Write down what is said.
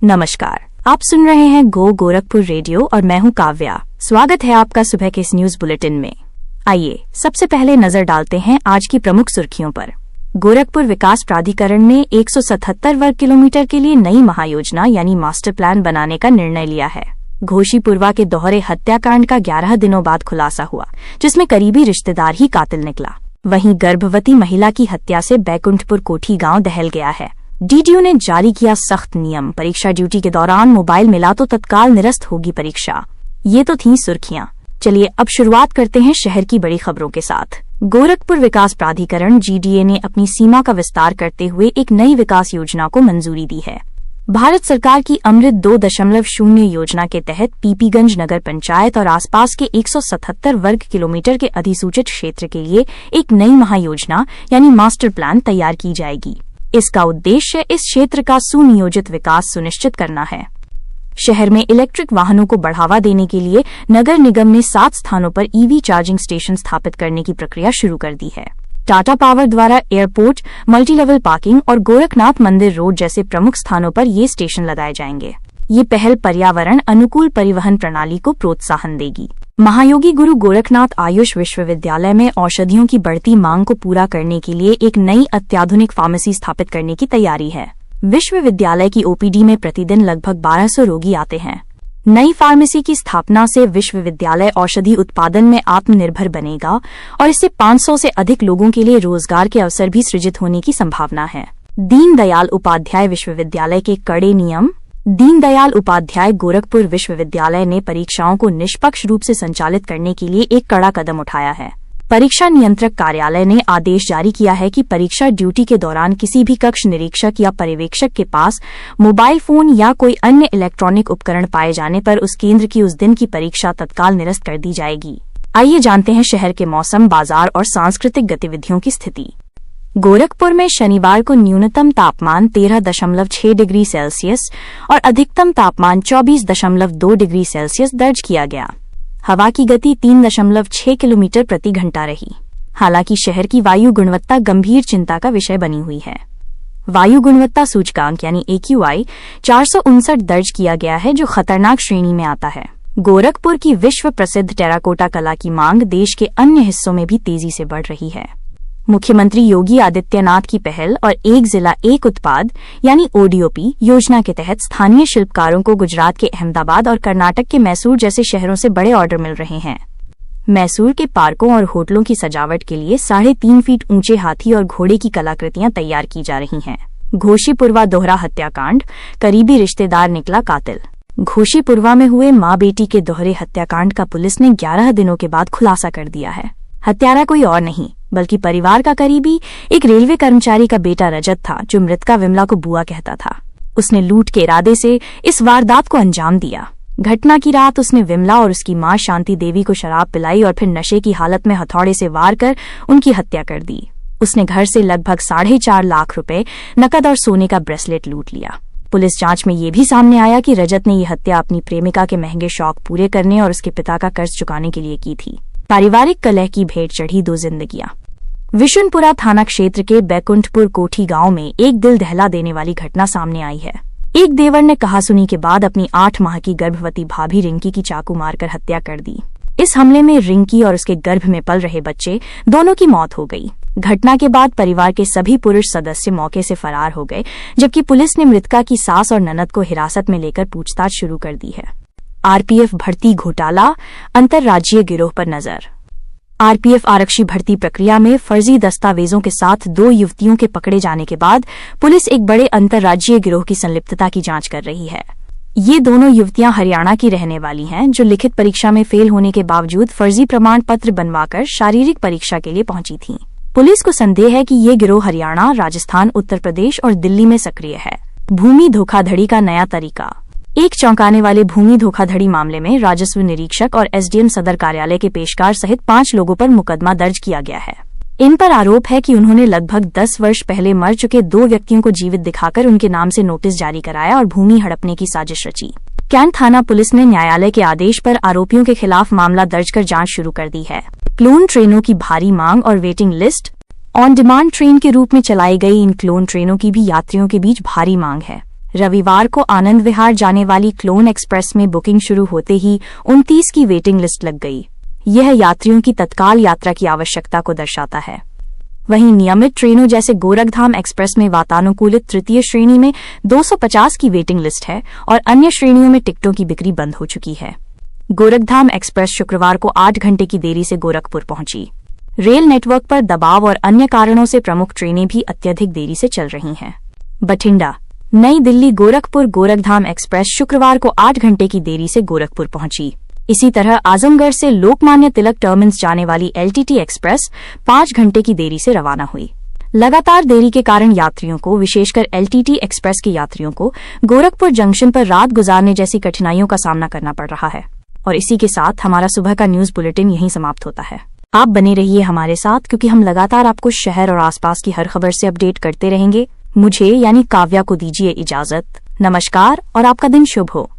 नमस्कार, आप सुन रहे हैं गोरखपुर रेडियो और मैं हूं काव्या। स्वागत है आपका सुबह के इस न्यूज बुलेटिन में। आइए सबसे पहले नजर डालते हैं आज की प्रमुख सुर्खियों पर। गोरखपुर विकास प्राधिकरण ने 177 वर्ग किलोमीटर के लिए नई महायोजना यानी मास्टर प्लान बनाने का निर्णय लिया है। घोशीपुरवा के दोहरे हत्याकांड का 11 दिनों बाद खुलासा हुआ, जिसमें करीबी रिश्तेदार ही कातिल निकला। वहीं गर्भवती महिला की हत्या से बैकुंठपुर कोठी गांव दहल गया है। डीडीओ ने जारी किया सख्त नियम, परीक्षा ड्यूटी के दौरान मोबाइल मिला तो तत्काल निरस्त होगी परीक्षा। ये तो थीं सुर्खियां। चलिए अब शुरुआत करते हैं शहर की बड़ी खबरों के साथ। गोरखपुर विकास प्राधिकरण GDA ने अपनी सीमा का विस्तार करते हुए एक नई विकास योजना को मंजूरी दी है। भारत सरकार की अमृत 2.0 योजना के तहत पीपीगंज नगर पंचायत और आसपास के 177 वर्ग किलोमीटर के अधिसूचित क्षेत्र के लिए एक नई महायोजना यानी मास्टर प्लान तैयार की जाएगी। इसका उद्देश्य इस क्षेत्र का सुनियोजित विकास सुनिश्चित करना है। शहर में इलेक्ट्रिक वाहनों को बढ़ावा देने के लिए नगर निगम ने 7 स्थानों पर EV चार्जिंग स्टेशन स्थापित करने की प्रक्रिया शुरू कर दी है। टाटा पावर द्वारा एयरपोर्ट, मल्टीलेवल पार्किंग और गोरखनाथ मंदिर रोड जैसे प्रमुख स्थानों पर ये स्टेशन लगाए जाएंगे। ये पहल पर्यावरण अनुकूल परिवहन प्रणाली को प्रोत्साहन देगी। महायोगी गुरु गोरखनाथ आयुष विश्वविद्यालय में औषधियों की बढ़ती मांग को पूरा करने के लिए एक नई अत्याधुनिक फार्मेसी स्थापित करने की तैयारी है। विश्वविद्यालय की OPD में प्रतिदिन लगभग 1200 रोगी आते हैं। नई फार्मेसी की स्थापना से विश्वविद्यालय औषधि उत्पादन में आत्मनिर्भर बनेगा और इससे 500 से अधिक लोगों के लिए रोजगार के अवसर भी सृजित होने की संभावना है। दीनदयाल उपाध्याय विश्वविद्यालय के कड़े नियम। दीनदयाल उपाध्याय गोरखपुर विश्वविद्यालय ने परीक्षाओं को निष्पक्ष रूप से संचालित करने के लिए एक कड़ा कदम उठाया है। परीक्षा नियंत्रक कार्यालय ने आदेश जारी किया है कि परीक्षा ड्यूटी के दौरान किसी भी कक्ष निरीक्षक या पर्यवेक्षक के पास मोबाइल फोन या कोई अन्य इलेक्ट्रॉनिक उपकरण पाए जाने पर उस केंद्र की उस दिन की परीक्षा तत्काल निरस्त कर दी जाएगी। आइए जानते हैं शहर के मौसम, बाजार और सांस्कृतिक गतिविधियों की स्थिति। गोरखपुर में शनिवार को न्यूनतम तापमान 13.6 डिग्री सेल्सियस और अधिकतम तापमान 24.2 डिग्री सेल्सियस दर्ज किया गया। हवा की गति 3.6 किलोमीटर प्रति घंटा रही। हालांकि शहर की वायु गुणवत्ता गंभीर चिंता का विषय बनी हुई है। वायु गुणवत्ता सूचकांक यानी AQI 459 दर्ज किया गया है, जो खतरनाक श्रेणी में आता है। गोरखपुर की विश्व प्रसिद्ध टेराकोटा कला की मांग देश के अन्य हिस्सों में भी तेजी से बढ़ रही है। मुख्यमंत्री योगी आदित्यनाथ की पहल और एक जिला एक उत्पाद यानी ODOP योजना के तहत स्थानीय शिल्पकारों को गुजरात के अहमदाबाद और कर्नाटक के मैसूर जैसे शहरों से बड़े ऑर्डर मिल रहे हैं। मैसूर के पार्कों और होटलों की सजावट के लिए 3.5 फीट ऊंचे हाथी और घोड़े की कलाकृतियां तैयार की जा रही हैं। घोशीपुरवा दोहरा हत्याकांड, करीबी रिश्तेदार निकला कातिल। घोशीपुरवा में हुए मां बेटी के दोहरे हत्याकांड का पुलिस ने 11 दिनों के बाद खुलासा कर दिया है। हत्यारा कोई और नहीं बल्कि परिवार का करीबी एक रेलवे कर्मचारी का बेटा रजत था, जो मृतका विमला को बुआ कहता था। उसने लूट के इरादे से इस वारदात को अंजाम दिया। घटना की रात उसने विमला और उसकी मां शांति देवी को शराब पिलाई और फिर नशे की हालत में हथौड़े से वार कर उनकी हत्या कर दी। उसने घर से लगभग 4.5 लाख रुपए, नकद और सोने का ब्रेसलेट लूट लिया। पुलिस जांच में ये भी सामने आया कि रजत ने यह हत्या अपनी प्रेमिका के महंगे शौक पूरे करने और उसके पिता का कर्ज चुकाने के लिए की थी। पारिवारिक कलह की भेंट चढ़ी 2 जिंदगियां। विशुनपुरा थाना क्षेत्र के बैकुंठपुर कोठी गांव में एक दिल दहला देने वाली घटना सामने आई है। एक देवर ने कहासुनी के बाद अपनी 8 माह की गर्भवती भाभी रिंकी की चाकू मारकर हत्या कर दी। इस हमले में रिंकी और उसके गर्भ में पल रहे बच्चे दोनों की मौत हो गई। घटना के बाद परिवार के सभी पुरुष सदस्य मौके से फरार हो गए, जबकि पुलिस ने मृतका की सास और ननद को हिरासत में लेकर पूछताछ शुरू कर दी है। RPF भर्ती घोटाला, अंतर्राज्यीय गिरोह पर नजर। RPF आरक्षी भर्ती प्रक्रिया में फर्जी दस्तावेजों के साथ 2 युवतियों के पकड़े जाने के बाद पुलिस एक बड़े अंतर्राज्यीय गिरोह की संलिप्तता की जांच कर रही है। ये दोनों युवतियां हरियाणा की रहने वाली हैं, जो लिखित परीक्षा में फेल होने के बावजूद फर्जी प्रमाण पत्र बनवाकर शारीरिक परीक्षा के लिए पहुंची थीं। पुलिस को संदेह है कि ये गिरोह हरियाणा, राजस्थान, उत्तर प्रदेश और दिल्ली में सक्रिय है। भूमि धोखाधड़ी का नया तरीका। एक चौंकाने वाले भूमि धोखाधड़ी मामले में राजस्व निरीक्षक और SDM सदर कार्यालय के पेशकार सहित 5 लोगों पर मुकदमा दर्ज किया गया है। इन पर आरोप है कि उन्होंने लगभग 10 वर्ष पहले मर चुके 2 व्यक्तियों को जीवित दिखाकर उनके नाम से नोटिस जारी कराया और भूमि हड़पने की साजिश रची। कैंट थाना पुलिस ने न्यायालय के आदेश पर आरोपियों के खिलाफ मामला दर्ज कर जांच शुरू कर दी है। क्लोन ट्रेनों की भारी मांग और waiting list. On demand train के रूप में चलाई गई इन क्लोन ट्रेनों की भी यात्रियों के बीच भारी मांग है। रविवार को आनंद विहार जाने वाली क्लोन एक्सप्रेस में बुकिंग शुरू होते ही 29 की वेटिंग लिस्ट लग गई। यह यात्रियों की तत्काल यात्रा की आवश्यकता को दर्शाता है। वहीं नियमित ट्रेनों जैसे गोरखधाम एक्सप्रेस में वातानुकूलित तृतीय श्रेणी में 250 की वेटिंग लिस्ट है और अन्य श्रेणियों में टिकटों की बिक्री बंद हो चुकी है। गोरखधाम एक्सप्रेस शुक्रवार को 8 घंटे की देरी से गोरखपुर पहुंची। रेल नेटवर्क पर दबाव और अन्य कारणों से प्रमुख ट्रेनें भी अत्यधिक देरी से चल रही हैं। बठिंडा नई दिल्ली गोरखपुर गोरखधाम एक्सप्रेस शुक्रवार को 8 घंटे की देरी से गोरखपुर पहुंची। इसी तरह आजमगढ़ से लोकमान्य तिलक टर्मिनस जाने वाली LTT एक्सप्रेस 5 घंटे की देरी से रवाना हुई। लगातार देरी के कारण यात्रियों को, विशेषकर LTT एक्सप्रेस के यात्रियों को गोरखपुर जंक्शन पर रात गुजारने जैसी कठिनाइयों का सामना करना पड़ रहा है। और इसी के साथ हमारा सुबह का न्यूज बुलेटिन यहीं समाप्त होता है। आप बने रहिए हमारे साथ, क्योंकि हम लगातार आपको शहर और आसपास की हर खबर से अपडेट करते रहेंगे। मुझे यानी काव्या को दीजिए इजाजत। नमस्कार और आपका दिन शुभ हो।